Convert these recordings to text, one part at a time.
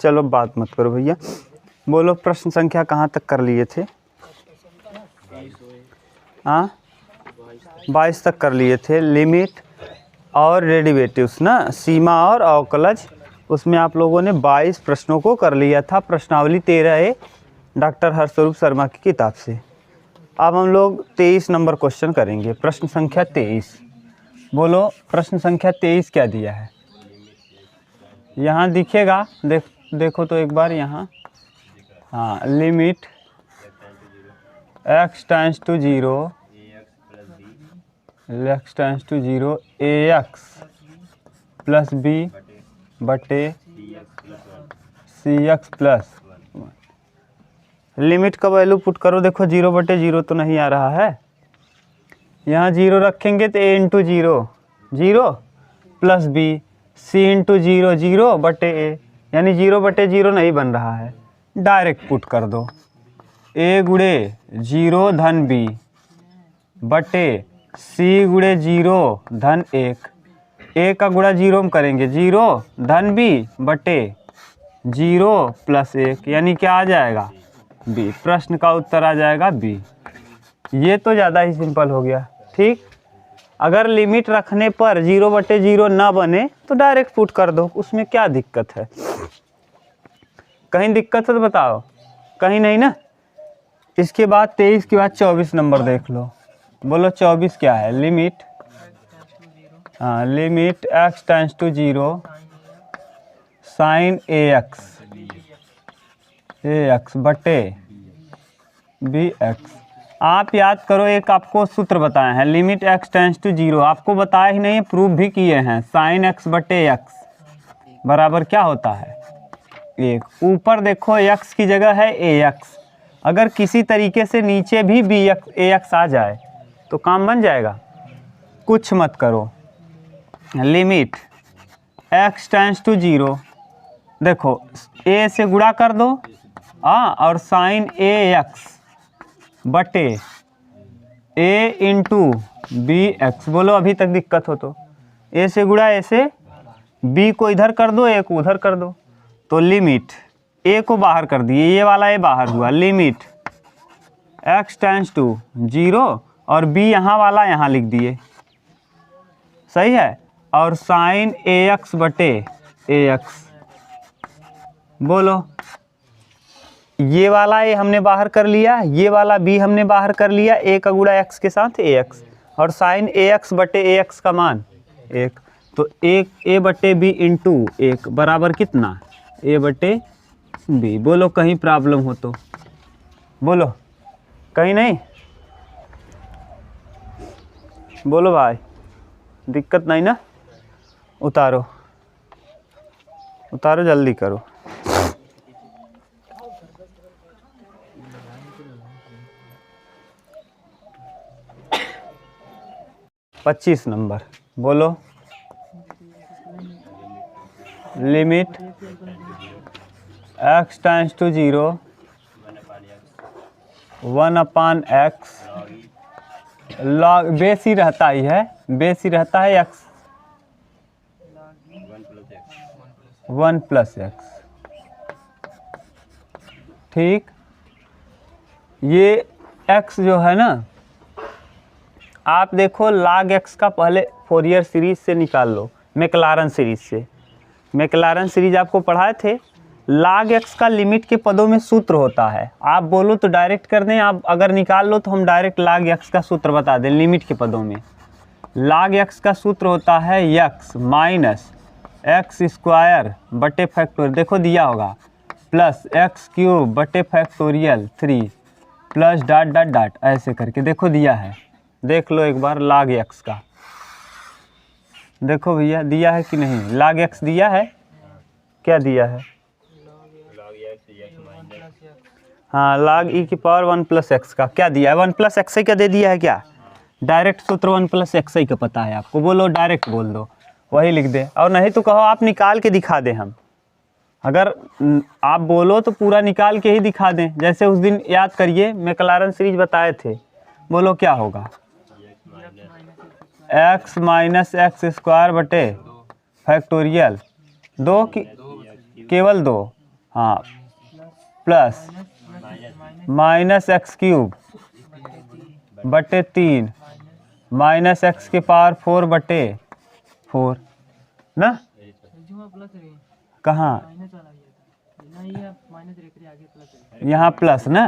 चलो बात मत करो भैया। बोलो प्रश्न संख्या कहाँ तक कर लिए थे? हाँ 22 तक कर लिए थे। लिमिट और डेरिवेटिव्स ना, सीमा और अवकलज, उसमें आप लोगों ने 22 प्रश्नों को कर लिया था। प्रश्नावली 13A डॉक्टर हर्षस्वरूप शर्मा की किताब से। अब हम लोग 23 नंबर क्वेश्चन करेंगे। प्रश्न संख्या 23। बोलो प्रश्न संख्या 23 क्या दिया है? यहाँ दिखेगा, देखो तो एक बार यहाँ। हाँ, limit x tends to 0 ax plus b बटे cx प्लस। लिमिट का वैल्यू पुट करो। देखो 0/0 तो नहीं आ रहा है, यहाँ 0 रखेंगे तो a into 0 plus b c into 0 बटे a, यानी 0/0 नहीं बन रहा है। डायरेक्ट पुट कर दो a गुणे 0 धन b बटे c गुणे 0 धन 1। a का गुणा 0 हम करेंगे 0 धन b बटे 0 प्लस 1, यानी क्या आ जाएगा b। प्रश्न का उत्तर आ जाएगा b। ये तो ज़्यादा ही सिंपल हो गया। ठीक, अगर लिमिट रखने पर 0/0 ना बने तो डायरेक्ट पुट कर दो, उसमें क्या दिक्कत है? कहीं दिक्कत है तो बताओ, कहीं नहीं ना। इसके बाद 23 के बाद 24 नंबर देख लो। बोलो 24 क्या है? लिमिट, हाँ, limit x tends to 0 sine ax बटे bx। आप याद करो, एक आपको सूत्र बताए हैं, लिमिट x टेंड्स टू 0, आपको बताया ही नहीं, प्रूफ भी किए हैं। साइन x बटे x बराबर क्या होता है? 1। ऊपर देखो x की जगह है ax, अगर किसी तरीके से नीचे भी ax आ जाए तो काम बन जाएगा। कुछ मत करो, लिमिट x टेंड्स टू 0, देखो a से गुणा कर दो, हाँ, और साइन ax बटे a इंटू bx। बोलो अभी तक दिक्कत हो तो a से गुणा a से, b को इधर कर दो, a को उधर कर दो, तो लिमिट a को बाहर कर दिए, ये वाला a बाहर हुआ। लिमिट x टेंड्स टू 0 और b यहाँ वाला यहाँ लिख दिए, सही है, और साइन ax बटे ax। बोलो ये वाला a हमने बाहर कर लिया, ये वाला b हमने बाहर कर लिया, a का गुणा x के साथ ax, और साइन ax बटे ax का मान 1, तो 1 a बटे b इंटू 1 बराबर कितना? a बटे b। बोलो कहीं प्रॉब्लम हो तो बोलो, कहीं नहीं? बोलो भाई, दिक्कत नहीं ना? उतारो उतारो, जल्दी करो। पच्चीस नंबर बोलो। Limit x tends to 0 1/x log, base ही रहता ही है, बेस ही रहता है x 1 प्लस x। ठीक, ये x जो है ना, आप देखो log x का पहले फोरियर सीरीज से निकाल लो, मैक्लारन सीरीज से। मैक्लारन सीरीज आपको पढ़ाए थे। log x का लिमिट के पदों में सूत्र होता है। आप बोलो तो डायरेक्ट कर दें, आप अगर निकाल लो तो हम डायरेक्ट log x का सूत्र बता दें। लिमिट के पदों में log x का सूत्र होता है x माइनस एक्स स्क्वायर बटे फैक्टोरियल, देखो दिया होगा, प्लस एक्स क्यूब बटे factorial 3 plus dot dot dot, ऐसे करके देखो दिया है। देख लो एक बार log x का, देखो भैया दिया है कि नहीं? log x दिया है, क्या दिया है? हाँ, log e की पावर 1 प्लस एक्स का क्या दिया है? 1 प्लस एक्स का दे दिया है क्या? डायरेक्ट सूत्र 1 प्लस एक्स का पता है आपको, बोलो डायरेक्ट बोल दो, वही लिख दे। और नहीं तो कहो आप निकाल के दिखा दें, हम अगर आप बोलो तो पूरा निकाल के ही दिखा दें। जैसे उस दिन याद करिए मैक्लारन सीरीज बताए थे, बोलो क्या होगा? x माइनस एक्स स्क्वायर बटे फैक्टोरियल 2 की केवल 2 हाँ प्लस माइनस एक्स क्यूब बटे 3 माइनस एक्स के पावर 4 बटे 4 ना। कहाँ यहाँ प्लस ना,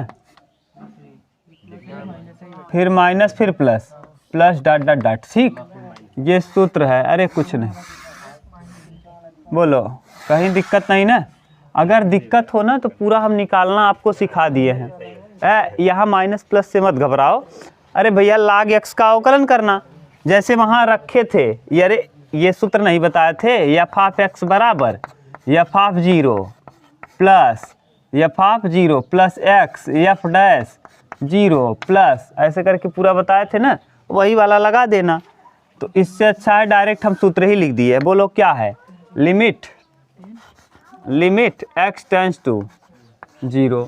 फिर माइनस फिर plus, plus dot dot dot. ठीक, ये सूत्र है। अरे कुछ नहीं, बोलो कहीं दिक्कत नहीं ना। अगर दिक्कत हो ना तो पूरा हम निकालना आपको सिखा दिए हैं। यहाँ माइनस प्लस से मत घबराओ। अरे भैया log x का अवकलन करना, जैसे वहाँ रखे थे। अरे ये सूत्र नहीं बताए थे, एफ ऑफ एक्स बराबर F of 0 plus F of 0 plus x F dash 0 plus, ऐसे करके पूरा बताए थे ना, वही वाला लगा देना। तो इससे अच्छा है डायरेक्ट हम सूत्र ही लिख दिए। बोलो क्या है, limit x tends to 0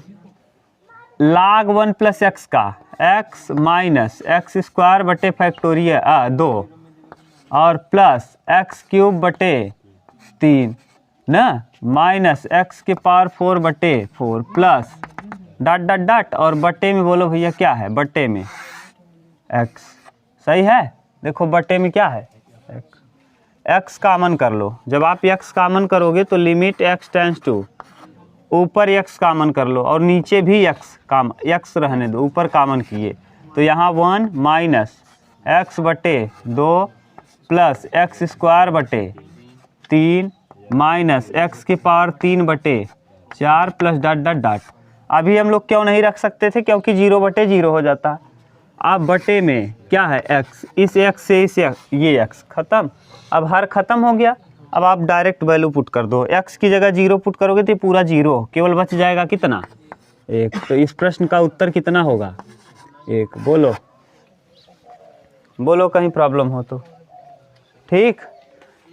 log 1 plus x का x माइनस एक्स स्क्वायर बटे फैक्टोरियल 2 और प्लस एक्स क्यूब बटे 3 ना, माइनस एक्स के पावर 4 बटे 4 प्लस डॉट डॉट डॉट, और बटे में बोलो भैया क्या है, बटे में x। सही है, देखो बटे में क्या है x कामन कर लो। जब आप x कामन करोगे तो लिमिट x टेंड्स टू, ऊपर x कामन कर लो और नीचे भी x रहने दो, ऊपर कामन किए तो यहाँ 1 माइनस एक्स बटे 2 प्लस एक्स स्क्वायर बटे 3 माइनस एक्स के पावर 3 बटे 4 प्लस डॉट डॉट डॉट। अभी हम लोग क्यों नहीं रख सकते थे, क्योंकि 0 बटे 0 हो जाता। अब बटे में क्या है x, इस x से इस ये x खत्म। अब हर खत्म हो गया। अब आप डायरेक्ट वैल्यू पुट कर दो, x की जगह 0 पुट करोगे तो पूरा 0, केवल बच जाएगा कितना 1। तो इस प्रश्न का उत्तर कितना होगा 1। बोलो बोलो कहीं प्रॉब्लम हो तो। ठीक,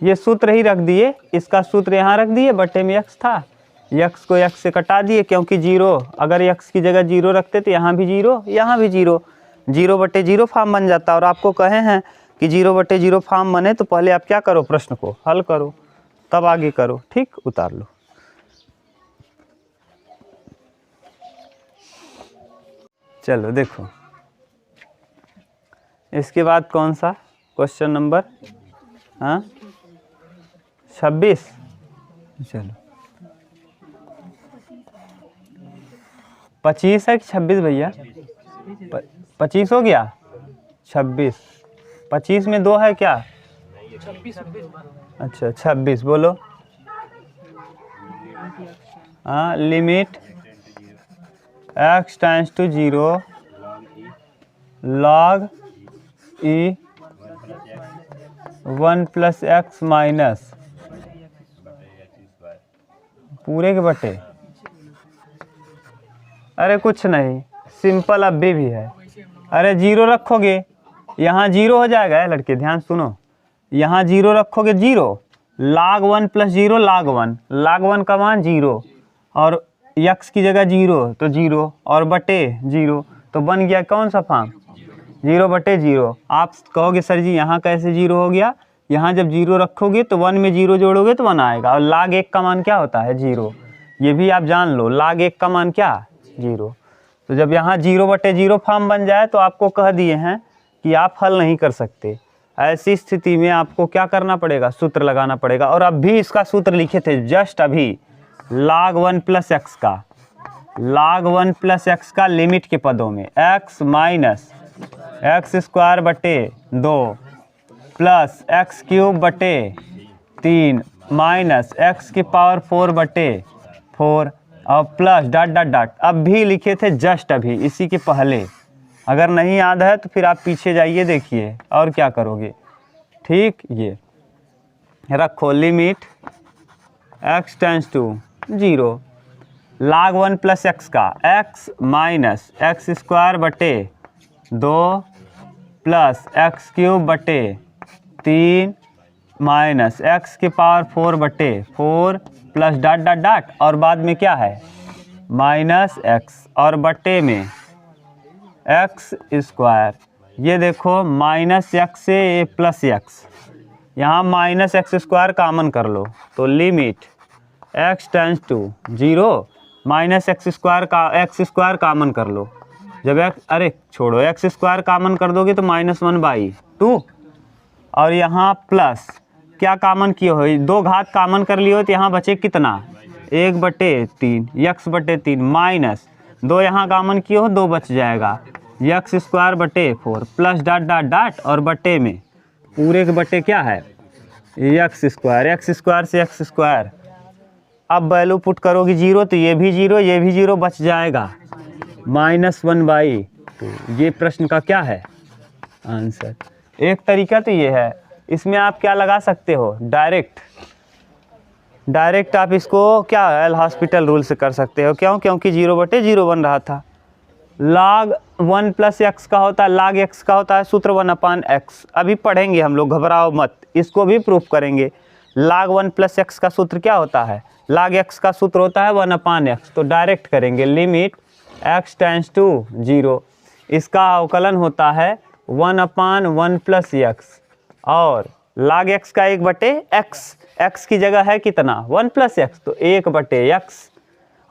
ये सूत्र ही रख दिए, इसका सूत्र यहाँ रख दिए, बटे में x था, x को x से कटा दिए, क्योंकि 0 अगर x की जगह 0 रखते तो यहाँ भी 0 यहाँ भी 0, 0 बटे 0 फॉर्म बन जाता। और आपको कहे हैं कि 0 बटे 0 फॉर्म बने तो पहले आप क्या करो, प्रश्न को हल करो, तब आगे करो। ठीक, उतार लो। चलो देखो, इसके बाद कौन सा क्वेश्चन नंबर 26। चलो 25 है कि 26 भैया, 25 हो गया, 26, 25 में 2 है क्या, 26। अच्छा 26। बोलो limit x tends to 0 log e 1 plus x minus पूरे के बटे। अरे कुछ नहीं, सिंपल अब भी है। अरे 0 रखोगे यहाँ 0 हो जाएगा। लड़के ध्यान सुनो, यहाँ 0 रखोगे 0 log 1 प्लस 0 log 1 का मान 0 और x की जगह 0 तो 0 और बटे 0, तो बन गया कौन सा फॉर्म 0 बटे 0। आप कहोगे सर जी यहाँ कैसे 0 हो गया, यहाँ जब 0 रखोगे तो 1 में 0 जोड़ोगे तो 1 आएगा, और log 1 का मान क्या होता है 0, ये भी आप जान लो, log 1 का मान क्या 0। तो जब यहाँ 0 बटे 0 फॉर्म बन जाए तो आपको कह दिए हैं कि आप हल नहीं कर सकते। ऐसी स्थिति में आपको क्या करना पड़ेगा, सूत्र लगाना पड़ेगा। और अब भी इसका सूत्र लिखे थे जस्ट अभी, log 1 प्लस एक्स का, log 1 प्लस एक्स का लिमिट के पदों में x माइनस एक्स स्क्वायर बटे 2 प्लस एक्स क्यूब बटे 3 माइनस एक्स की पावर 4 बटे 4 और प्लस डॉट डॉट डॉट। अब भी लिखे थे जस्ट अभी इसी के पहले। अगर नहीं याद है तो फिर आप पीछे जाइए देखिए और क्या करोगे। ठीक, ये रखो limit x tends to 0 log 1 plus x का x माइनस एक्स स्क्वायर बटे 2 प्लस एक्स क्यूब बटे 3 माइनस एक्स की पावर 4 बटे 4 प्लस डॉट डॉट डॉट, और बाद में क्या है माइनस एक्स और बटे में एक्स स्क्वायर। ये देखो माइनस एक्स से ये प्लस एक्स, यहाँ माइनस एक्स स्क्वायर कामन कर लो तो limit x tends to 0 minus x square common कर लो। जब अरे छोड़ो, एक्स स्क्वायर कॉमन कर दोगे तो -1/2 और यहाँ प्लस क्या कॉमन किए हो, 2 घात कॉमन कर लियो तो यहाँ बचे कितना 1/3 x/3 माइनस 2 यहाँ कॉमन किए हो 2 बच जाएगा x² plus dot dot dot और बटे में पूरे के बटे क्या है x² से x²। अब वैल्यू पुट करोगे 0 तो ये भी 0 ये भी 0 बच जाएगा -1/2। ये प्रश्न का क्या है आंसर। एक तरीका तो ये है, इसमें आप क्या लगा सकते हो डायरेक्ट आप इसको क्या एल हॉस्पिटल रूल से कर सकते हो। क्यों? क्योंकि 0/0 बन रहा था। log 1 + x का होता है, log x का होता है सूत्र 1/x। अभी पढ़ेंगे हम लोग, घबराओ मत, इसको भी प्रूफ करेंगे। log 1 + x का सूत्र क्या होता है, log x का सूत्र होता है 1/x। तो डायरेक्ट करेंगे, लिमिट x टेंस टू 0, इसका अवकलन होता है 1/1 + x और log x का 1/x, x की जगह है कितना 1 + x तो 1/x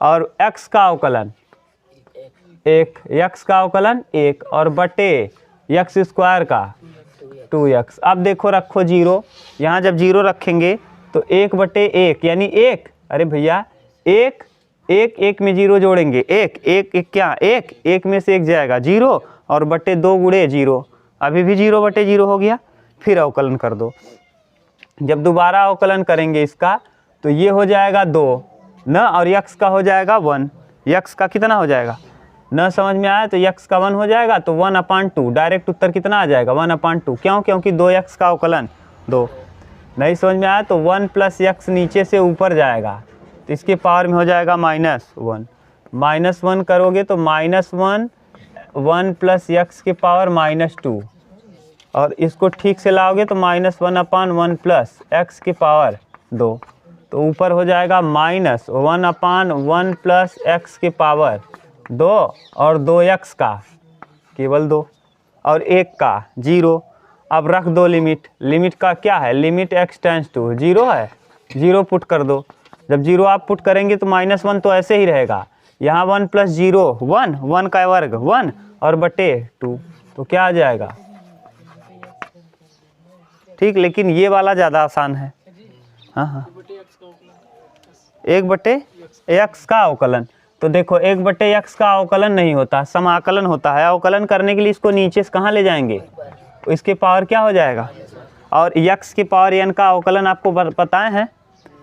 और x का अवकलन 1, x का अवकलन 1 और बटे x² का 2x। अब देखो रखो 0, यहाँ जब 0 रखेंगे तो 1/1 यानी 1, अरे भैया 1 में 0 जोड़ेंगे 1 क्या 1 में से 1 जाएगा 0 और बटे 2 गुणे 0, अभी भी 0/0 हो गया। फिर अवकलन कर दो, जब दोबारा अवकलन करेंगे इसका तो ये हो जाएगा 2 न और x का हो जाएगा 1, x का कितना हो जाएगा न समझ में आया तो x का 1 हो जाएगा तो 1/2। डायरेक्ट उत्तर कितना आ जाएगा 1/2। क्यों? क्योंकि 2x का अवकलन 2। नहीं समझ में आया तो 1 + x नीचे से ऊपर जाएगा तो इसके पावर में हो जाएगा -1। -1 करोगे तो -1 1 + x के पावर -2 और इसको ठीक से लाओगे तो -1/1 + x के पावर 2। तो ऊपर हो जाएगा -1/1 + x के पावर 2 और 2x का केवल 2 और 1 का 0। अब रख दो लिमिट का क्या है, लिमिट x टेंस टू 0 है, 0 पुट कर दो। जब 0 आप पुट करेंगे तो -1 तो ऐसे ही रहेगा, यहाँ 1 + 0 1 का वर्ग 1 और बटे 2 तो क्या आ जाएगा ठीक। लेकिन ये वाला ज़्यादा आसान है। हाँ 1/x का अवकलन, तो देखो 1/x का अवकलन नहीं होता, समाकलन होता है। अवकलन करने के लिए इसको नीचे से कहाँ ले जाएंगे, इसके पावर क्या हो जाएगा। और x के पावर n का अवकलन आपको बताए हैं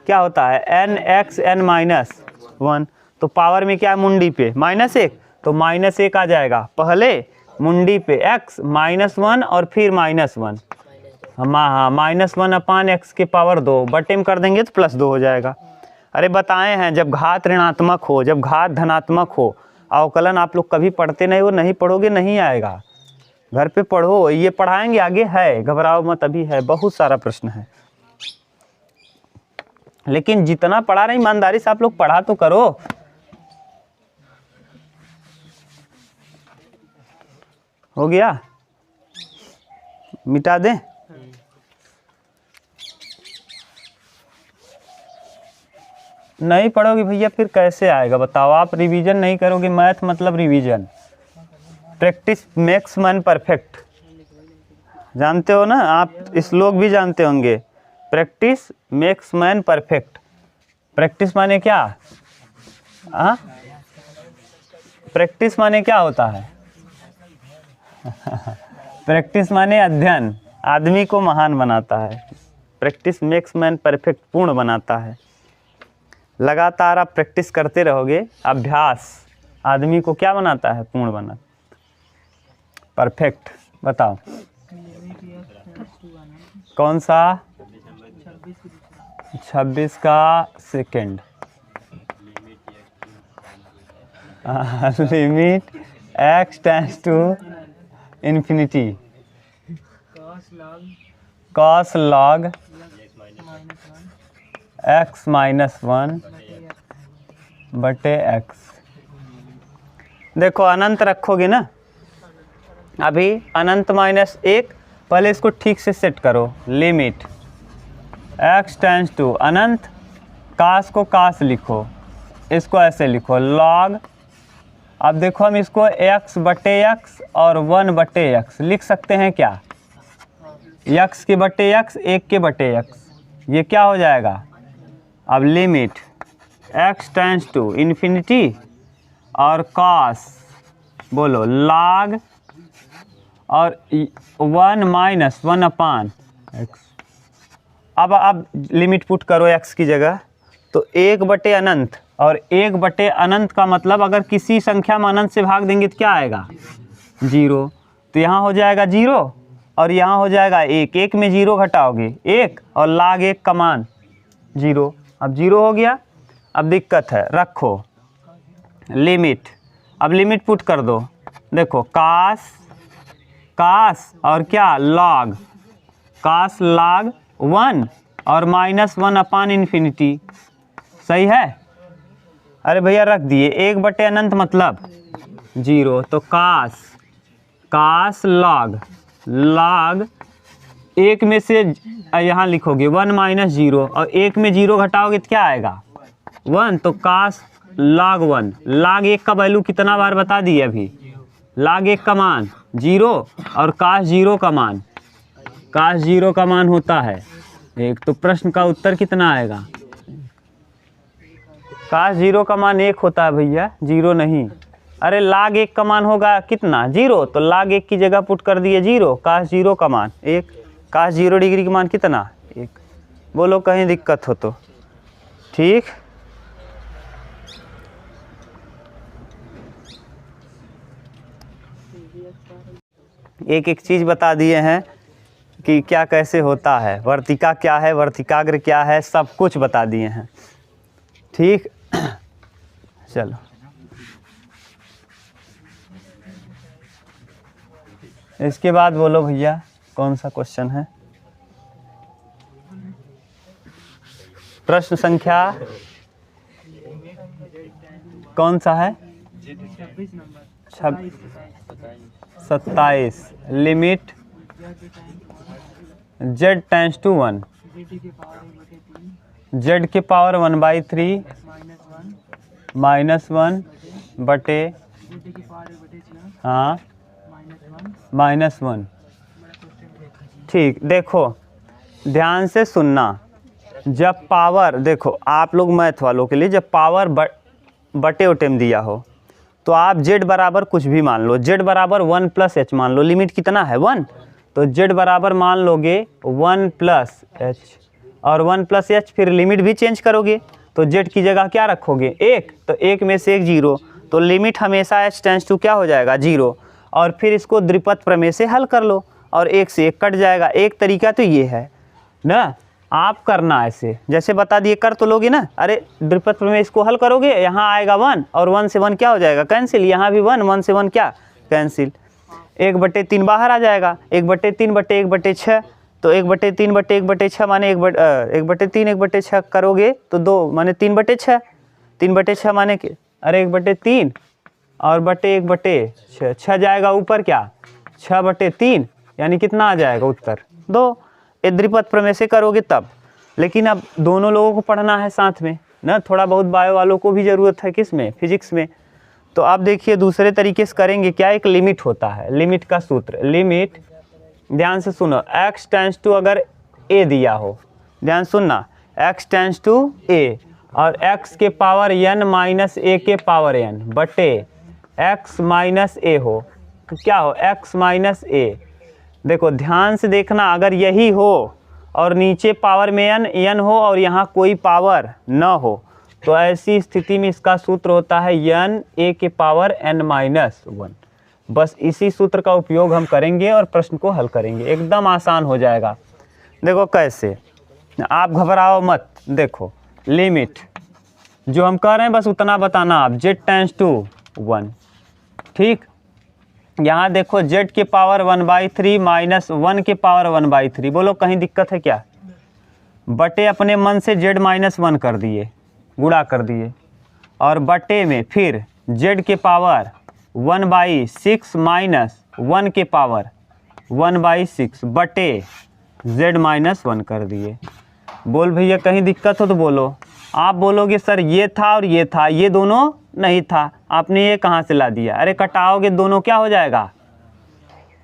क्या होता है nx n - 1। तो पावर में क्या है मुंडी पे -1 तो -1 आ जाएगा, पहले मुंडी पे x -1 और फिर -1 हाँ -1/x के पावर 2 बटे में कर देंगे तो +2 हो जाएगा। अरे बताए हैं जब घात ऋणात्मक हो जब घात धनात्मक हो अवकलन आप लोग कभी पढ़ते नहीं हो, नहीं पढ़ोगे नहीं आएगा, घर पे पढ़ो, ये पढ़ाएंगे आगे है, घबराओ मत, अभी है बहुत सारा प्रश्न है। लेकिन जितना पढ़ा रहे ईमानदारी से आप लोग पढ़ा तो करो। हो गया, मिटा दें। नहीं पढ़ोगे भैया फिर कैसे आएगा बताओ। आप रिवीजन नहीं करोगे, मैथ मतलब revision, practice makes man perfect, जानते हो ना आप, श्लोक भी जानते होंगे, practice makes man perfect. Practice माने क्या, हाँ प्रैक्टिस माने क्या होता है प्रैक्टिस माने अध्ययन, आदमी को महान बनाता है। प्रैक्टिस मेक्स मैन परफेक्ट, पूर्ण बनाता है। लगातार आप प्रैक्टिस करते रहोगे, अभ्यास आदमी को क्या बनाता है, पूर्ण बनाता, परफेक्ट। बताओ कौन सा 26 का second, limit x tends to infinity cos log x - 1 बटे x। देखो अनंत रखोगे ना, अभी अनंत -1, पहले इसको ठीक से सेट करो, लिमिट x टेंस टू अनंत कास को कास लिखो, इसको ऐसे लिखो लॉग। अब देखो हम इसको x बटे एक्स और 1 बटे एक्स लिख सकते हैं क्या? x के बटे x, 1 के बटे x, ये क्या हो जाएगा? अब limit x tends to infinity और cos बोलो log और 1 माइनस 1 अपान x। अब लिमिट पुट करो x की जगह, तो 1 बटे अनंत, और 1 बटे अनंत का मतलब अगर किसी संख्या में अनंत से भाग देंगे तो क्या आएगा? 0। तो यहाँ हो जाएगा 0 और यहाँ हो जाएगा 1, 1 में 0 घटाओगे 1 और log 1 का मान 0। अब 0 हो गया। अब दिक्कत है, रखो लिमिट, अब लिमिट पुट कर दो। देखो कास और क्या log, कास log 1 और माइनस 1 अपान इन्फिनिटी, सही है? अरे भैया रख दिए, 1 बटे अनंत मतलब 0, तो कास log 1 में से यहाँ लिखोगे 1 माइनस 0 और 1 में 0 घटाओगे तो क्या आएगा? 1, तो कास log 1, log 1 का वैल्यू कितना बार बता दिए अभी? log 1 का मान 0 और कास 0 का मान, कास 0 का मान होता है 1, तो प्रश्न का उत्तर कितना आएगा? काश 0 का मान 1 होता है भैया, 0 नहीं। अरे log 1 का मान होगा कितना? 0, तो log 1 की जगह पुट कर दिए 0, काश 0 का मान 1, काश 0 डिग्री का मान कितना? 1। बोलो कहीं दिक्कत हो तो। ठीक, एक एक चीज़ बता दिए हैं कि क्या कैसे होता है, वर्तिका क्या है, वर्तिकाग्र क्या है, सब कुछ बता दिए हैं। ठीक, चलो इसके बाद बोलो भैया कौन सा क्वेश्चन है? प्रश्न संख्या कौन सा है? 27। Limit z tends to 1, z के पावर 1/3 -1 बटे, हाँ -1। ठीक, देखो ध्यान से सुनना, जब पावर, देखो आप लोग मैथ वालों के लिए, जब पावर बटे ओटेम दिया हो तो आप z बराबर कुछ भी मान लो, z बराबर 1 प्लस h मान लो। लिमिट कितना है? 1, तो z बराबर मान लोगे 1 प्लस h, और 1 प्लस h फिर लिमिट भी चेंज करोगे तो z की जगह क्या रखोगे? 1, तो 1 में से 1 0, तो लिमिट हमेशा h टेंड्स टू क्या हो जाएगा? 0। और फिर इसको द्विपद प्रमेय से हल कर लो और 1 से 1 कट जाएगा। एक तरीका तो ये है ना, आप करना ऐसे, जैसे बता दिए कर तो लोगे ना। अरे द्विपद प्रमेय इसको हल करोगे, यहाँ आएगा 1 और 1 से 1 क्या हो जाएगा? कैंसिल। यहाँ भी 1, 1 से 1 क्या? कैंसिल। 1/3 बाहर आ जाएगा, 1/3 बटे 1/6, तो 1/3 बटे 1/6 माने 1/3 1/6 करोगे तो 2 माने 3/6, 3/6 माने कि अरे 1/3 और बटे 1/6, 6 जाएगा ऊपर क्या? 6/3, यानी कितना आ जाएगा उत्तर? 2। द्विपद प्रमेय से करोगे तब। लेकिन अब दोनों लोगों को पढ़ना है साथ में ना, थोड़ा बहुत बायो वालों को भी ज़रूरत है किस में? फिजिक्स में। तो आप देखिए दूसरे तरीके से करेंगे क्या? एक लिमिट होता है, लिमिट का सूत्र, लिमिट ध्यान से सुनो, x टेंड्स टू अगर a दिया हो, ध्यान सुनना, x टेंड्स टू a और x के पावर n माइनस a के पावर n बटे x माइनस a हो, तो क्या हो? x minus a। देखो ध्यान से देखना, अगर यही हो और नीचे पावर में n हो और यहाँ कोई पावर न हो तो ऐसी स्थिति में इसका सूत्र होता है n a के पावर n माइनस 1। बस इसी सूत्र का उपयोग हम करेंगे और प्रश्न को हल करेंगे, एकदम आसान हो जाएगा। देखो कैसे, आप घबराओ मत। देखो लिमिट जो हम कर रहे हैं बस उतना बताना आप, z टेंड्स टू 1। ठीक, यहाँ देखो z के पावर 1/3 माइनस 1 के पावर 1/3, बोलो कहीं दिक्कत है क्या? बटे अपने मन से z -1 कर दिए, गुणा कर दिए, और बटे में फिर z के पावर 1/6 माइनस 1 के पावर 1/6 बटे z -1 कर दिए। बोल भैया कहीं दिक्कत हो तो बोलो। आप बोलोगे सर ये था और ये था, ये दोनों नहीं था, आपने ये कहाँ से ला दिया? अरे कटाओगे दोनों क्या हो जाएगा?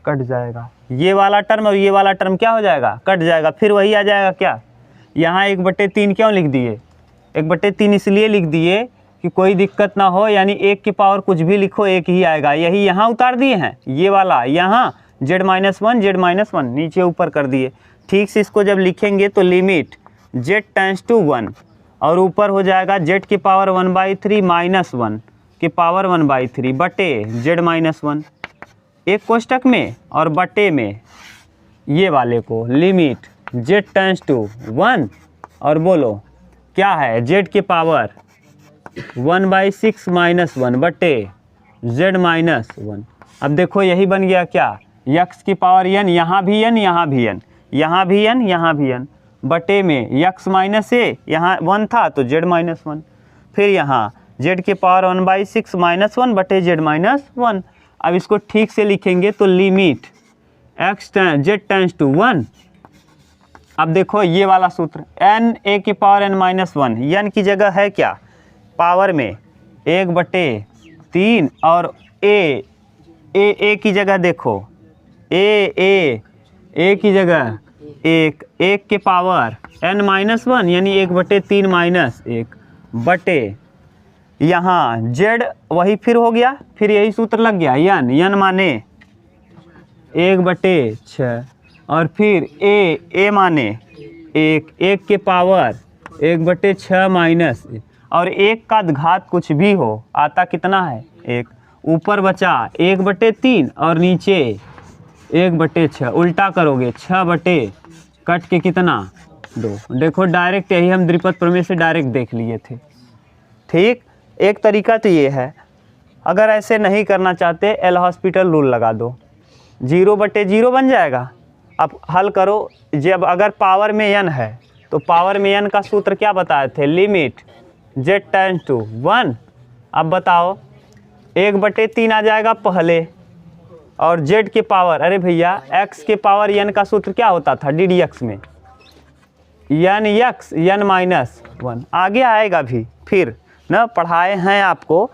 कट जाएगा। ये वाला टर्म और ये वाला टर्म क्या हो जाएगा? कट जाएगा। फिर वही आ जाएगा क्या? यहाँ 1/3 क्यों लिख दिए? 1/3 इसलिए लिख दिए कि कोई दिक्कत ना हो, यानी 1 की पावर कुछ भी लिखो एक ही आएगा। यही यहाँ उतार दिए हैं, ये वाला यहाँ z-1 z-1 नीचे ऊपर कर दिए। ठीक से इसको जब लिखेंगे तो लिमिट z टेंड्स टू 1 और ऊपर हो जाएगा z की पावर 1/3 माइनस 1 की पावर 1/3 बटे z-1 एक कोष्टक में और बटे में ये वाले को लिमिट z टेंड्स टू 1 और बोलो क्या है z की पावर 1/6 माइनस 1 बटे z-1। अब देखो यही बन गया क्या? x की पावर n, यहाँ भी n, यहाँ भी n, यहाँ भी n, यहाँ भी n बटे में x माइनस a, यहाँ 1 था तो z-1। फिर यहाँ z की पावर 1/6 माइनस 1 बटे z-1। अब इसको ठीक से लिखेंगे तो लिमिट z टेंड्स टू 1। अब देखो ये वाला सूत्र n a की पावर n-1, n की जगह है क्या? पावर में 1/3 और a की जगह देखो a की जगह 1 के पावर n-1 यानी 1/3 माइनस 1 बटे यहाँ z वही फिर हो गया, फिर यही सूत्र लग गया n माने 1/6 और फिर a माने 1 के पावर 1/6 माइनस और 1 का घात कुछ भी हो आता कितना है? 1। ऊपर बचा 1/3 और नीचे 1/6, उल्टा करोगे 6 बटे कट के कितना? 2। देखो डायरेक्ट यही हम द्विपद प्रमेय से डायरेक्ट देख लिए थे। ठीक, एक तरीका तो ये है। अगर ऐसे नहीं करना चाहते एल हॉस्पिटल रूल लगा दो, 0/0 बन जाएगा। अब हल करो, जब अगर पावर में n है तो पावर में n का सूत्र क्या बताए थे? Limit z tends to 1। अब बताओ 1/3 आ जाएगा पहले और z के पावर, अरे भैया x के पावर n का सूत्र क्या होता था ddx में? n(x) n-1 आगे आएगा भी, फिर ना पढ़ाए हैं आपको।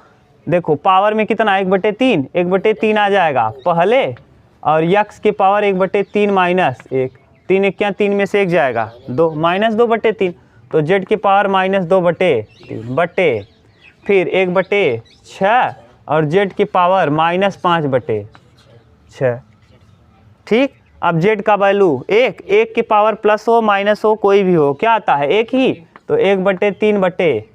देखो पावर में कितना 1/3, 1/3 आ जाएगा पहले और x के पावर 1/3 माइनस 1, 3 क्या 3 में से 1 जाएगा 2 माइनस 2/3 तो z की पावर -2/3 बटे फिर 1/6 और z की पावर -5/6। ठीक, अब z का वैल्यू 1 की पावर प्लस हो माइनस हो कोई भी हो क्या आता है? 1 ही, तो 1/3 बटे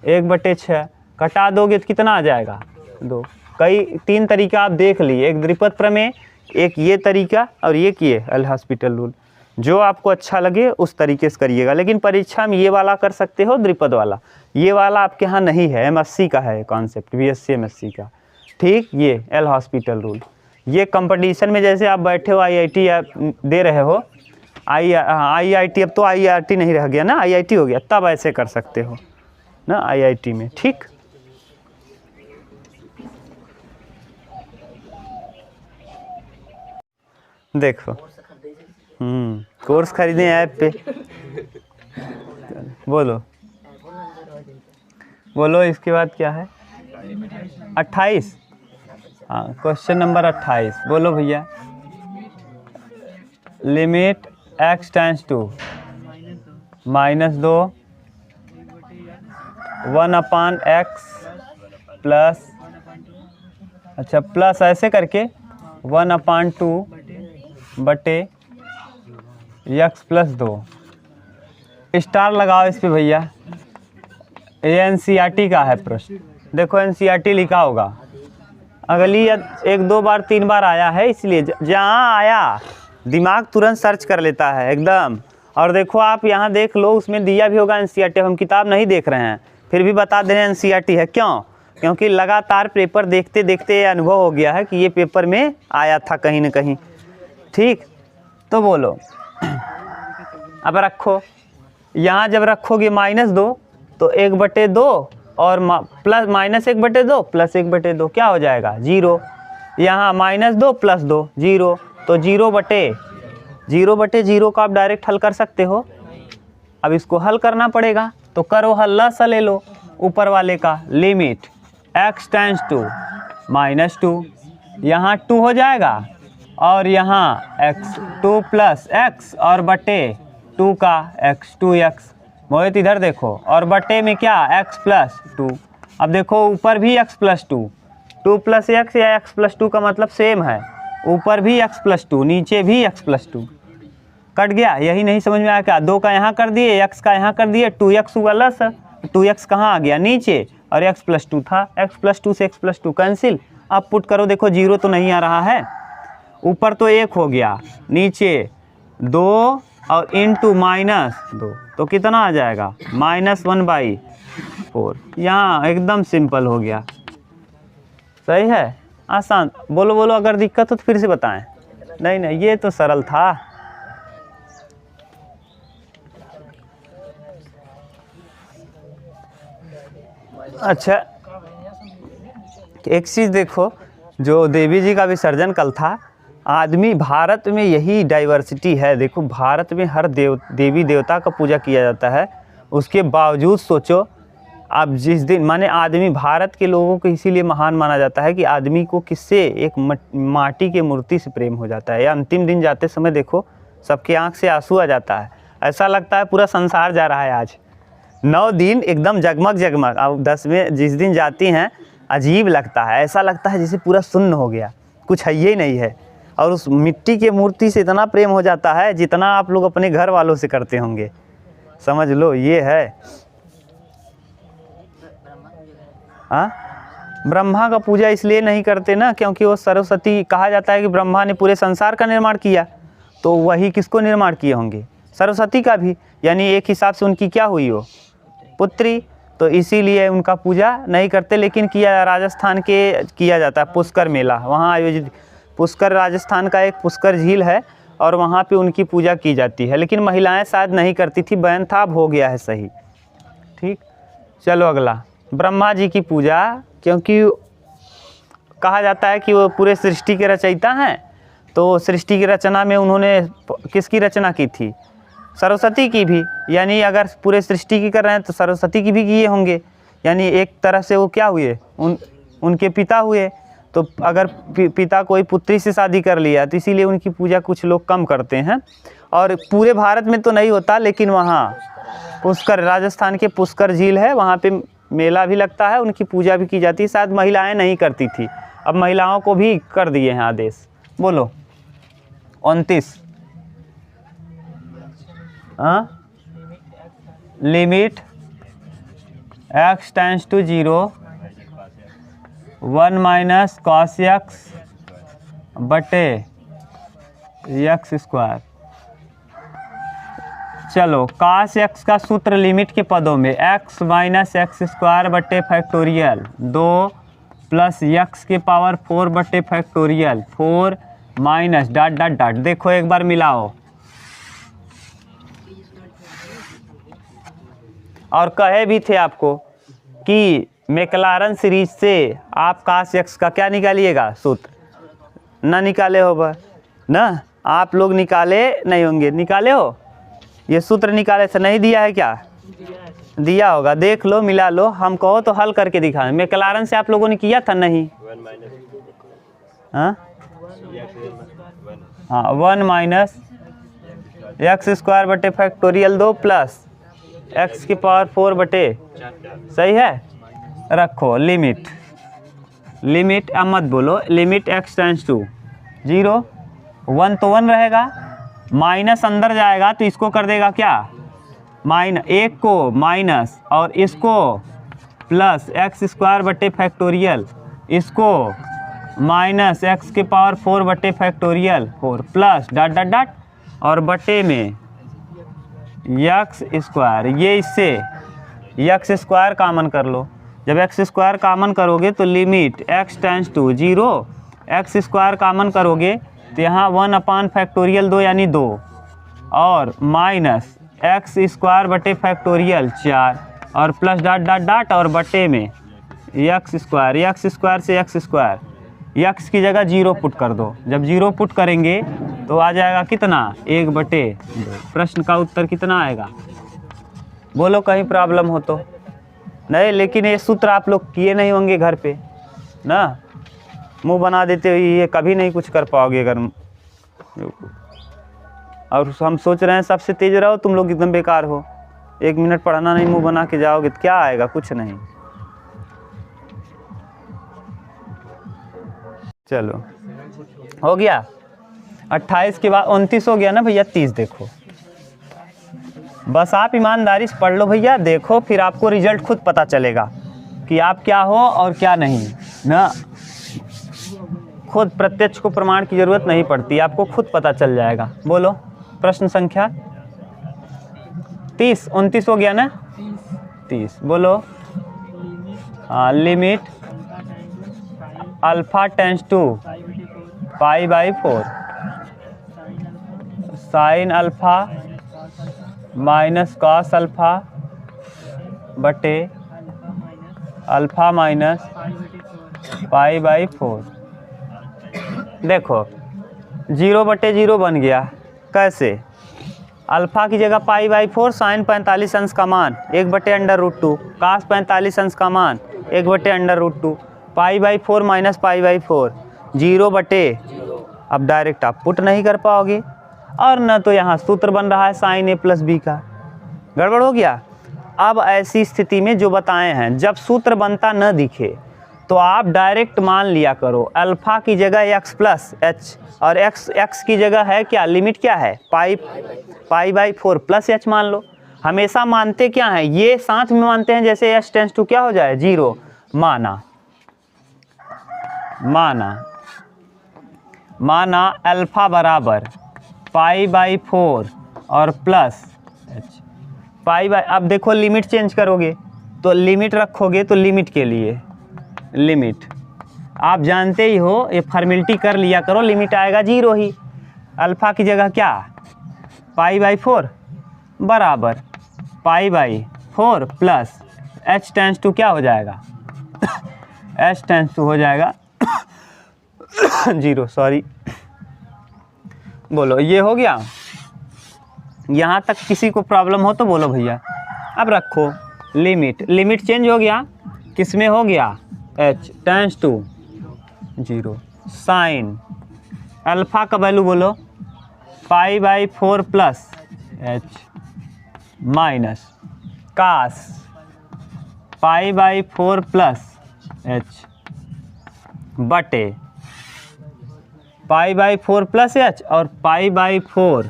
1/6 कटा दोगे तो कितना आ जाएगा? 2। कई 3 तरीका आप देख लिए, एक द्विपद प्रमेय, एक ये तरीका और एक ये एल हॉस्पिटल रूल। जो आपको अच्छा लगे उस तरीके से करिएगा, लेकिन परीक्षा में ये वाला कर सकते हो द्विपद वाला, ये वाला आपके यहाँ नहीं है। MSc का है कॉन्सेप्ट, BSc MSc का। ठीक, ये एल हॉस्पिटल रूल, ये कंपटीशन में जैसे आप बैठे हो IIT दे रहे हो, IIT अब तो IRT नहीं रह गया ना, IIT हो गया, तब ऐसे कर सकते हो ना IIT में। ठीक, देखो कोर्स खरीदे ऐप पे। बोलो इसके बाद क्या है? 28। हाँ, क्वेश्चन नंबर 28 बोलो भैया। Limit x tends to -2 1/x plus, अच्छा प्लस ऐसे करके 1/2 बटे x + 2। स्टार लगाओ इस पे भैया। ये NCERT का है प्रश्न, देखो NCERT लिखा होगा। अगली 1-2 बार 3 बार आया है, इसलिए जहाँ आया दिमाग तुरंत सर्च कर लेता है एकदम। और देखो आप यहाँ देख लो, उसमें दिया भी होगा NCERT। हम किताब नहीं देख रहे हैं फिर भी बता दे रहे हैं NCERT है। क्यों? क्योंकि लगातार पेपर देखते देखते ये अनुभव हो गया है कि ये पेपर में आया था कहीं ना कहीं। ठीक, तो बोलो अब रखो, यहाँ जब रखोगे -2 तो 1/2 और प्लस -1/2 प्लस 1/2 क्या हो जाएगा? 0। यहाँ -2 + 2 0, तो 0/0 को आप डायरेक्ट हल कर सकते हो। अब इसको हल करना पड़ेगा, तो करो हल्ला सा ले लो ऊपर वाले का, लिमिट x टेंड्स टू -2, यहाँ 2 हो जाएगा और यहाँ x 2 + x और बटे 2 का x 2x। मोहित इधर देखो, और बटे में क्या x + 2। अब देखो ऊपर भी x + 2, 2 + x या x + 2 का मतलब सेम है, ऊपर भी x + 2 नीचे भी x + 2। कट गया, यही नहीं समझ में आया क्या? 2 का यहाँ कर दिए, x का यहाँ कर दिए, 2x हुआ लस, 2x कहाँ आ गया नीचे, और x + 2 था, x + 2 से x + 2 कैंसिल। अब पुट करो, देखो 0 तो नहीं आ रहा है, ऊपर तो 1 हो गया, नीचे 2 और इंटू -2, तो कितना आ जाएगा -1/4। यहाँ एकदम सिंपल हो गया, सही है, आसान। बोलो बोलो, अगर दिक्कत हो तो फिर से बताएं। नहीं नहीं, ये तो सरल था। अच्छा, एक चीज़ देखो, जो देवी जी का विसर्जन कल था, आदमी भारत में यही डाइवर्सिटी है। देखो भारत में हर देवी देवता का पूजा किया जाता है, उसके बावजूद सोचो अब जिस दिन, माने आदमी, भारत के लोगों को इसीलिए महान माना जाता है कि आदमी को किससे, एक माटी के मूर्ति से प्रेम हो जाता है। या अंतिम दिन जाते समय देखो सबके आंख से आंसू आ जाता है, ऐसा लगता है पूरा संसार जा रहा है। आज 9 दिन एकदम जगमग जगमग, अब 10वें जिस दिन जाती हैं अजीब लगता है, ऐसा लगता है जैसे पूरा सुन्न हो गया, कुछ है ही नहीं है। और उस मिट्टी के मूर्ति से इतना प्रेम हो जाता है जितना आप लोग अपने घर वालों से करते होंगे, समझ लो ये है। हाँ, ब्रह्मा का पूजा इसलिए नहीं करते ना, क्योंकि वो सरस्वती, कहा जाता है कि ब्रह्मा ने पूरे संसार का निर्माण किया, तो वही किसको निर्माण किए होंगे, सरस्वती का भी, यानी एक हिसाब से उनकी क्या हुई हो, पुत्री, तो इसीलिए उनका पूजा नहीं करते। लेकिन किया राजस्थान के किया जाता है, पुष्कर मेला वहाँ आयोजित, पुष्कर राजस्थान का एक पुष्कर झील है और वहाँ पे उनकी पूजा की जाती है, लेकिन महिलाएं शायद नहीं करती थी, बैन था, अब हो गया है सही। ठीक, चलो अगला, ब्रह्मा जी की पूजा, क्योंकि कहा जाता है कि वो पूरे सृष्टि के रचयिता हैं, तो सृष्टि की रचना में उन्होंने किसकी रचना की थी, सरस्वती की भी, यानी अगर पूरे सृष्टि की कर रहे हैं तो सरस्वती की भी किए होंगे, यानी एक तरह से वो क्या हुए, उनके पिता हुए। तो अगर पिता कोई पुत्री से शादी कर लिया तो इसीलिए उनकी पूजा कुछ लोग कम करते हैं। और पूरे भारत में तो नहीं होता, लेकिन वहाँ पुष्कर, राजस्थान के पुष्कर झील है, वहाँ पे मेला भी लगता है, उनकी पूजा भी की जाती है। शायद महिलाएं नहीं करती थी, अब महिलाओं को भी कर दिए हैं आदेश। बोलो 29, हाँ, limit x tends to 0 1 - cos x बटे x²। चलो cos x का सूत्र लिमिट के पदों में x - x² बटे फैक्टोरियल 2 + x के पावर 4 बटे factorial 4 minus dot dot dot. देखो एक बार मिलाओ, और कहे भी थे आपको कि मैक्लारन सीरीज से आप cos x का क्या निकालिएगा, सूत्र ना निकाले हो ना, आप लोग निकाले नहीं होंगे, निकाले हो, ये सूत्र निकाले से नहीं दिया है क्या, दिया होगा, देख लो मिला लो, हम कहो तो हल करके दिखाएं। मैक्लारन से आप लोगों ने किया था नहीं, हाँ हाँ, 1 - x² बटे फैक्टोरियल 2 + x की पावर 4 बटे, सही है, रखो लिमिट, लिमिट अब मत बोलो, लिमिट x टेंड्स टू 0, 1 तो 1 रहेगा, माइनस अंदर जाएगा तो इसको कर देगा क्या, एक को माइनस और इसको प्लस x² बटे फैक्टोरियल, इसको माइनस x के पावर 4 बटे factorial 4 plus dot dot dot और बटे में x², ये इससे x² कॉमन कर लो। जब x² कॉमन करोगे तो limit x tends to 0, x² common करोगे तो यहाँ 1/फैक्टोरियल 2 यानी 2 और माइनस x² बटे फैक्टोरियल 4 और प्लस डॉट डॉट डॉट और बटे में x² से x², x की जगह 0 पुट कर दो। जब 0 पुट करेंगे तो आ जाएगा कितना, 1/2। प्रश्न का उत्तर कितना आएगा, बोलो कहीं प्रॉब्लम हो तो नहीं, लेकिन ये सूत्र आप लोग किए नहीं होंगे घर पे ना, मुंह बना देते हो, ये कभी नहीं कुछ कर पाओगे अगर। और हम सोच रहे हैं सबसे तेज रहो, तुम लोग एकदम बेकार हो। 1 मिनट पढ़ना नहीं, मुंह बना के जाओगे तो क्या आएगा, कुछ नहीं। चलो हो गया 28 के बाद 29 हो गया ना भैया, 30 देखो। बस आप ईमानदारी से पढ़ लो भैया, देखो फिर आपको रिजल्ट खुद पता चलेगा कि आप क्या हो और क्या नहीं ना। खुद प्रत्यक्ष को प्रमाण की ज़रूरत नहीं पड़ती, आपको खुद पता चल जाएगा। बोलो प्रश्न संख्या 30, 29 हो गया ना, 30 बोलो। हाँ, limit alpha tends to π/4 sine alpha minus cos alpha बटे अल्फा माइनस π/4। देखो 0/0 बन गया, कैसे? अल्फ़ा की जगह π/4 साइन 45 अंश का मान 1/√2, कास 45 अंश का मान 1/√2, π/4 माइनस π/4 0/। अब डायरेक्ट आप पुट नहीं कर पाओगे, और न तो यहाँ सूत्र बन रहा है साइन a प्लस बी का, गड़बड़ हो गया। अब ऐसी स्थिति में जो बताए हैं, जब सूत्र बनता न दिखे तो आप डायरेक्ट मान लिया करो, अल्फ़ा की जगह x प्लस एच, और x की जगह है क्या, लिमिट क्या है π/4 प्लस h मान लो। हमेशा मानते क्या हैं, ये साथ में मानते हैं, जैसे h टेंस टू क्या हो जाए 0, माना अल्फ़ा बराबर π/4 और प्लस h। अब देखो लिमिट चेंज करोगे तो लिमिट रखोगे, तो लिमिट के लिए लिमिट आप जानते ही हो, ये फॉर्मेलिटी कर लिया करो, लिमिट आएगा 0 ही। अल्फ़ा की जगह क्या π/4 बराबर π/4 प्लस h टेंस टू क्या हो जाएगा h टेंस टू हो जाएगा 0, सॉरी। बोलो ये हो गया, यहाँ तक किसी को प्रॉब्लम हो तो बोलो भैया। अब रखो लिमिट चेंज हो गया, किस में हो गया, h tends to 0, sine alpha का वैल्यू बोलो π/4 plus h minus cos π/4 plus h बटे π/4 प्लस h और π/4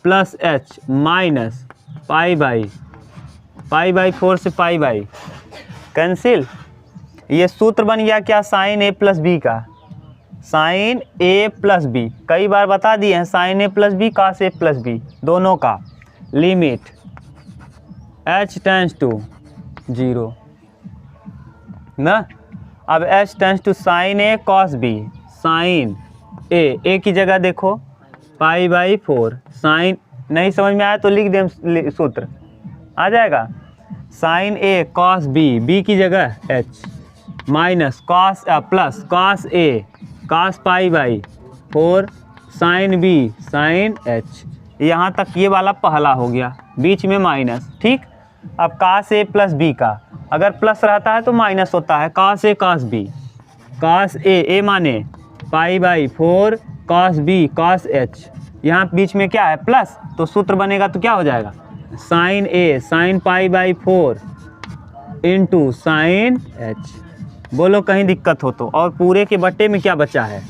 प्लस h माइनस π/4 से π/, कैंसिल। ये सूत्र बन गया क्या, साइन a प्लस बी का, साइन a प्लस बी, कई बार बता दिए हैं, sine a plus b cos a plus b दोनों का, लिमिट h टेंस टू 0 ना। अब h tends to sine a cos b, sine a की जगह देखो π/4, साइन, नहीं समझ में आया तो लिख दें सूत्र, आ जाएगा साइन a कॉस b की जगह h minus cos plus cos a cos π/4 sine b sine h। यहाँ तक ये वाला पहला हो गया, बीच में माइनस, ठीक। अब कॉस a प्लस b का अगर प्लस रहता है तो माइनस होता है, cos a cos b, cos a माने π/4 कॉस b कॉस h, यहाँ बीच में क्या है प्लस, तो सूत्र बनेगा तो क्या हो जाएगा, sine a sine π/4 into sine h। बोलो कहीं दिक्कत हो तो। और पूरे के बट्टे में क्या बचा है,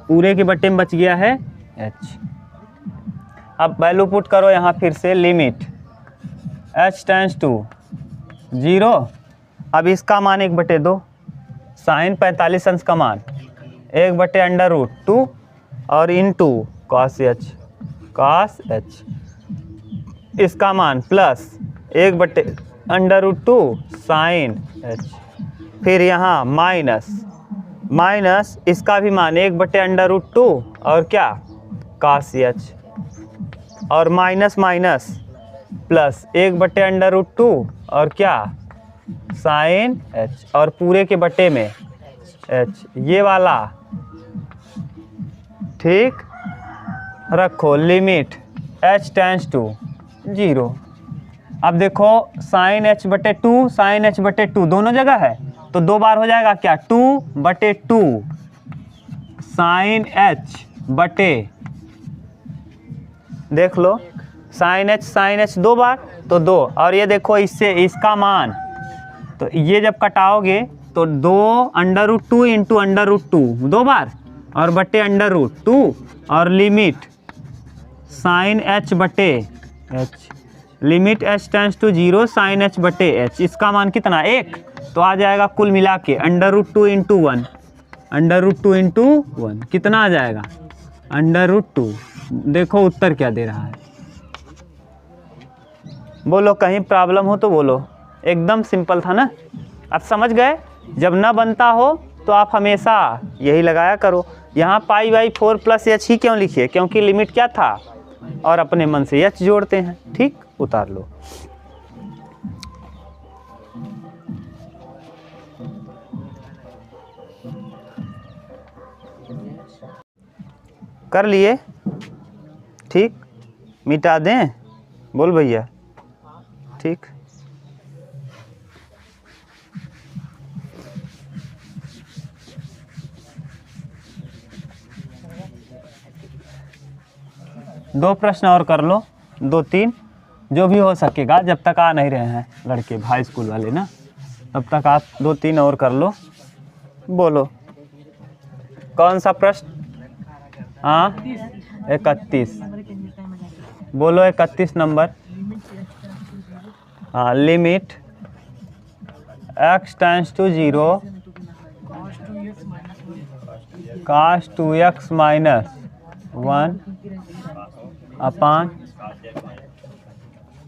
पूरे के बट्टे में बच गया है h। अब वैल्यू पुट करो यहाँ फिर से, लिमिट h टेंस टू 0, अब इसका मान 1/2, साइन 45 अंश का मान 1/√2 और इंटू कॉस h, इसका मान प्लस 1/√2 साइन h, फिर यहाँ माइनस इसका भी मान 1/√2 और क्या कॉस h, और माइनस प्लस 1/√2 और क्या साइन h, और पूरे के बट्टे में h, ये वाला, ठीक। रखो लिमिट h टेंस टू 0, अब देखो साइन एच बटे टू, साइन एच बटे टू दोनों जगह है, तो 2 बार हो जाएगा क्या, 2/2 साइन एच बटे, देख लो साइन एच 2 बार तो 2, और ये देखो इससे इसका मान, तो ये जब कटाओगे तो 2√2 इंटू √2 2 बार, और बटे √2, और लिमिट साइन एच बटे h, limit h tends to 0 sine h बटे एच, इसका मान कितना 1, तो आ जाएगा कुल मिला के √2 इंटू 1, √2 इंटू 1 कितना आ जाएगा √2। देखो उत्तर क्या दे रहा है, बोलो कहीं प्रॉब्लम हो तो बोलो, एकदम सिंपल था ना। अब समझ गए, जब ना बनता हो तो आप हमेशा यही लगाया करो। यहाँ π/4 प्लस एच ही क्यों लिखिए, क्योंकि लिमिट क्या था, और अपने मन से एच जोड़ते हैं। ठीक, उतार लो। कर लिए, ठीक, मिटा दें, बोल भैया, ठीक। दो प्रश्न और कर लो, 2-3 जो भी हो सकेगा, जब तक आ नहीं रहे हैं लड़के हाई स्कूल वाले ना, तब तक आप 2-3 और कर लो। बोलो कौन सा प्रश्न, हाँ 31, बोलो 31 नंबर। हाँ, limit x tends to 0 cos 2x minus 1 upon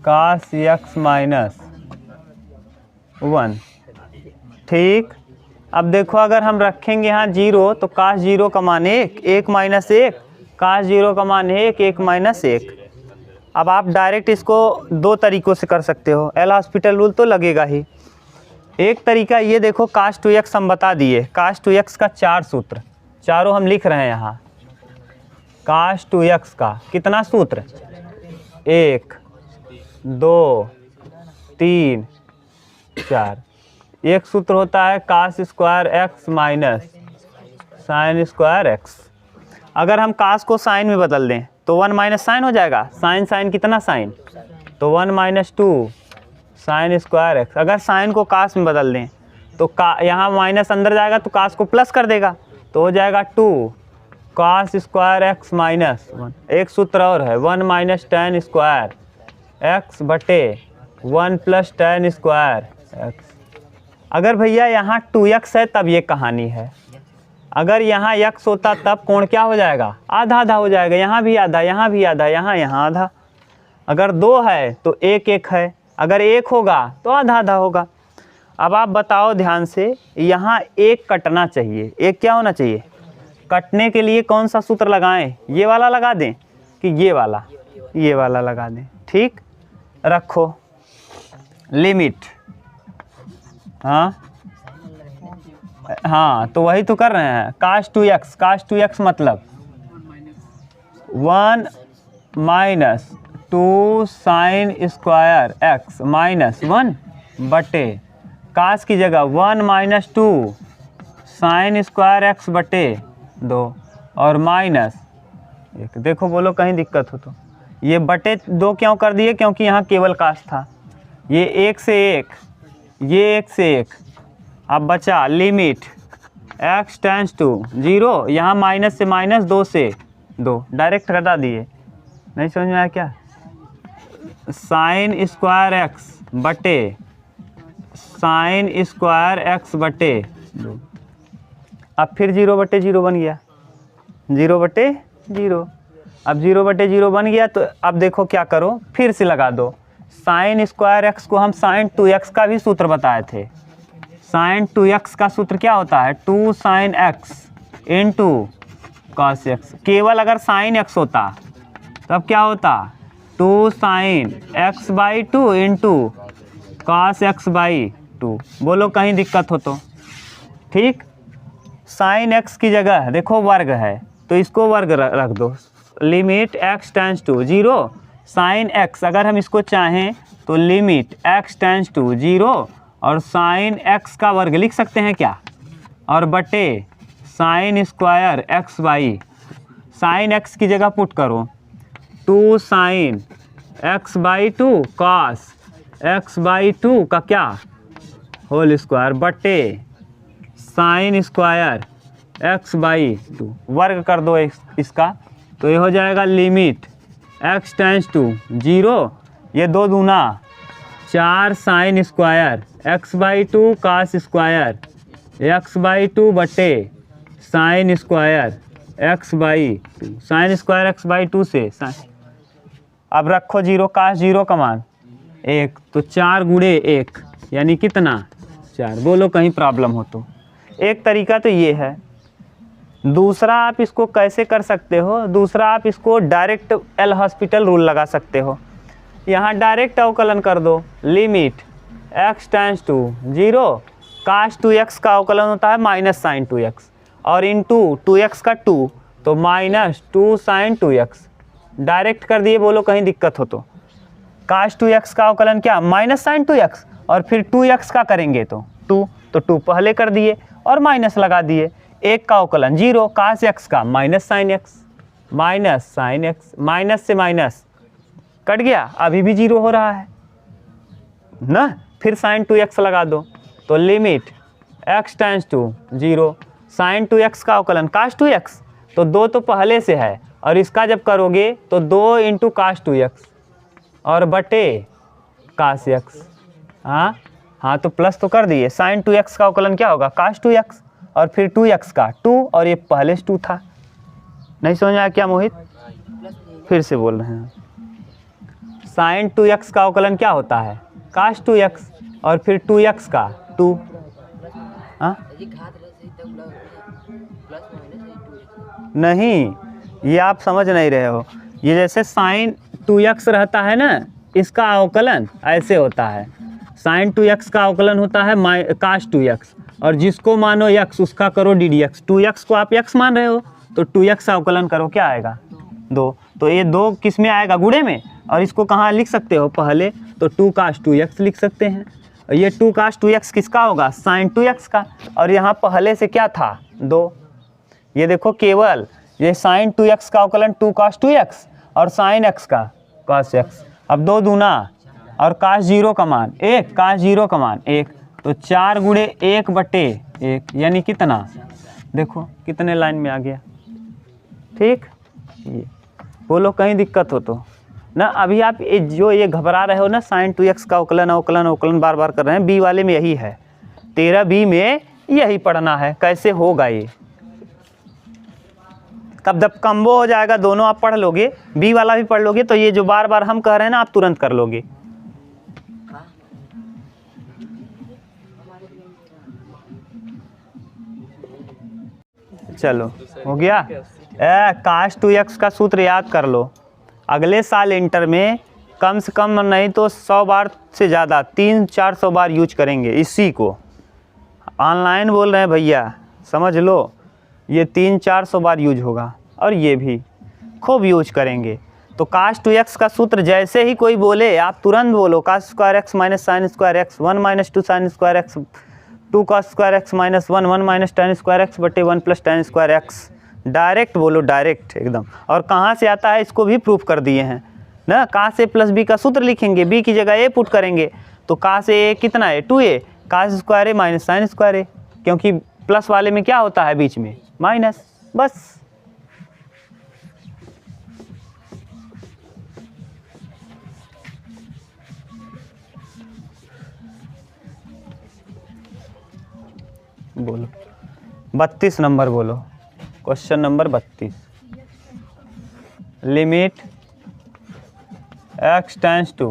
cos x minus 1। ठीक, अब देखो अगर हम रखेंगे यहाँ 0 तो cos 0 का मान 1, 1 माइनस 1, cos 0 का मान 1, 1 माइनस 1। अब आप डायरेक्ट इसको 2 तरीक़ों से कर सकते हो, एल हॉस्पिटल रूल तो लगेगा ही। एक तरीका ये देखो, cos 2x हम बता दिए, cos 2x का 4 सूत्र, चारों हम लिख रहे हैं यहाँ। cos 2x का कितना सूत्र, 1 2 3 4। एक सूत्र होता है cos square x minus sine square x। अगर हम cos को साइन में बदल दें तो 1 माइनस साइन हो जाएगा, साइन साइन कितना साइन, तो 1 माइनस 2 साइन स्क्वायर एक्स। अगर साइन को कास में बदल दें तो यहाँ माइनस अंदर जाएगा तो कास को प्लस कर देगा, तो हो जाएगा 2 कास स्क्वायर एक्स माइनस 1। एक सूत्र और है, 1 माइनस tan स्क्वायर एक्स बटे 1 प्लस tan स्क्वायर एक्स। अगर भैया यहाँ 2x है तब ये कहानी है, अगर यहाँ x होता तब कोण क्या हो जाएगा, आधा आधा हो जाएगा, यहाँ भी आधा, यहाँ भी आधा, यहाँ आधा। अगर 2 है तो 1 1 है, अगर 1 होगा तो आधा आधा होगा। अब आप बताओ ध्यान से, यहाँ 1 कटना चाहिए, 1 क्या होना चाहिए, कटने के लिए कौन सा सूत्र लगाएं, ये वाला लगा दें कि ये वाला लगा दें। ठीक, रखो लिमिट, हाँ तो वही तो कर रहे हैं, cos 2x मतलब 1 minus 2 sine square x minus 1 बटे कास की जगह 1 माइनस 2 साइन स्क्वायर एक्स बटे 2 और माइनस 1। देखो बोलो कहीं दिक्कत हो तो, ये बटे 2 क्यों कर दिए, क्योंकि यहाँ केवल कास था। ये 1 से 1, ये 1 से 1। अब बचा लिमिट x टेंड्स टू 0, यहाँ माइनस से माइनस, 2 से 2, डायरेक्ट घटा दिए। नहीं समझ में आया क्या, साइन स्क्वायर एक्स बटे साइन स्क्वायर एक्स बटे 2। अब फिर 0/0 बन गया, 0/0। अब 0/0 बन गया तो अब देखो क्या करो, फिर से लगा दो। साइन स्क्वायर एक्स को हम साइन 2x का भी सूत्र बताए थे। साइन 2x का सूत्र क्या होता है, 2 sine x into cos x. केवल अगर साइन एक्स होता तब क्या होता, 2 sign x/2 into cos x/2। बोलो कहीं दिक्कत हो तो। ठीक, साइन x की जगह देखो वर्ग है तो इसको वर्ग रख दो। Limit x tends to 0 sine x, अगर हम इसको चाहें तो लिमिट x टेंस टू 0 और साइन x का वर्ग लिख सकते हैं क्या, और बटे sine square x by, sine x की जगह पुट करो 2 sine x by 2 cos x by 2 का क्या होल स्क्वायर बटे साइन स्क्वायर x बाई 2, वर्ग कर दो इसका, तो ये हो जाएगा लिमिट x टेंस टू 0, ये 2 दूना 4 sine square x by 2 cos square x by 2 बटे sine square x by 2, sine square x by 2 से अब रखो 0, कास 0 का मान 1, तो 4 गुणे 1 यानी कितना 4। बोलो कहीं प्रॉब्लम हो तो। एक तरीका तो ये है। दूसरा आप इसको कैसे कर सकते हो, दूसरा आप इसको डायरेक्ट एल हॉस्पिटल रूल लगा सकते हो। यहाँ डायरेक्ट अवकलन कर दो, limit x tends to 0 cos 2x का अवकलन होता है माइनस साइन 2x, और इंटू 2x का 2 तो माइनस 2 साइन 2x। डायरेक्ट कर दिए, बोलो कहीं दिक्कत हो तो। कास 2x का अवकलन क्या माइनस साइन 2x, और फिर 2x का करेंगे तो 2, तो 2 पहले कर दिए और माइनस लगा दिए। एक का अवकलन 0 कास x का minus sine x, minus sine x, minus से माइनस कट गया, अभी भी 0 हो रहा है ना, फिर साइन 2x लगा दो, तो limit x tends to 0 sine 2x का अवकलन कास 2x, तो 2 तो पहले से है, और इसका जब करोगे तो 2 इंटू कास 2x और बटे कास x। हाँ तो प्लस तो कर दिए, साइन 2x का अवकलन क्या होगा कास 2x, और फिर 2x का 2, और ये पहले से 2 था। नहीं समझ आया क्या मोहित, फिर से बोल रहे हैं। साइन 2x का अवकलन क्या होता है कास 2x, और फिर 2x का 2। नहीं, ये आप समझ नहीं रहे हो। ये जैसे साइन 2x रहता है ना, इसका अवकलन ऐसे होता है, साइन 2x का अवकलन होता है कास 2x, और जिसको मानो x उसका करो ddx। 2x को आप x मान रहे हो तो 2x का अवकलन करो, क्या आएगा 2, तो ये 2 किस में आएगा गुणे में, और इसको कहाँ लिख सकते हो पहले, तो 2 कास 2x लिख सकते हैं। और ये 2 कास 2x किसका होगा साइन 2x का, और यहाँ पहले से क्या था 2। ये देखो केवल ये साइन 2x का अवकलन 2 कास 2x और साइन x का कास x। अब 2 दूना और कास 0 का मान 1, कास 0 का मान 1, तो 4 गुणे 1 बटे 1 यानी कितना, देखो कितने लाइन में आ गया। ठीक, ये बोलो कहीं दिक्कत हो तो ना। अभी आप ये घबरा रहे हो ना, साइन 2x का अवकलन अवकलन अवकलन बार बार कर रहे हैं, बी वाले में यही है, 13B में यही पढ़ना है, कैसे होगा ये। तब जब कम्बो हो जाएगा दोनों आप पढ़ लोगे, बी वाला भी पढ़ लोगे, तो ये जो बार बार हम कह रहे हैं ना आप तुरंत कर लोगे। चलो हो गया। कास 2x का सूत्र याद कर लो, अगले साल इंटर में कम से कम नहीं तो 100 बार से ज़्यादा 300-400 बार यूज करेंगे इसी को। ऑनलाइन बोल रहे हैं भैया, समझ लो ये 300-400 बार यूज होगा, और ये भी खूब यूज करेंगे। तो कास 2x का सूत्र जैसे ही कोई बोले आप तुरंत बोलो, cos square x minus sine square x 1 minus 2 sine square x 2 cos square x minus 1 1 minus tan square x बटे 1 plus tan square x. Direct बोलो, डायरेक्ट एकदम। और कहाँ से आता है इसको भी प्रूफ कर दिए हैं ना। कास ए प्लस बी का सूत्र लिखेंगे, बी की जगह ए पुट करेंगे, तो कास ए कितना है 2a, कास स्क्वायर ए माइनस साइन स्क्वायर ए, क्योंकि प्लस वाले में क्या होता है बीच में माइनस, बस। बोलो 32 नंबर बोलो, question number 32। Limit x tends to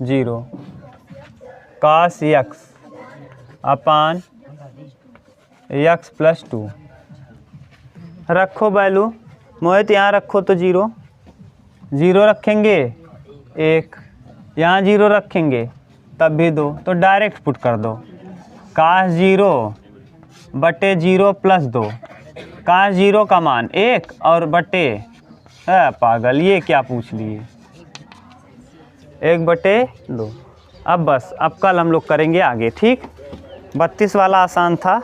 0 cos x upon x plus 2। रखो वैल्यू मोहित, यहाँ रखो तो 0 0 रखेंगे 1, यहाँ 0 रखेंगे तब भी 2, तो डायरेक्ट पुट कर दो, कास 0 बटे 0 प्लस 2, कास 0 का मान 1 और बटे है पागल, ये क्या पूछ लिए 1/2। अब बस अब कल हम लोग करेंगे आगे, ठीक। 32 वाला आसान था।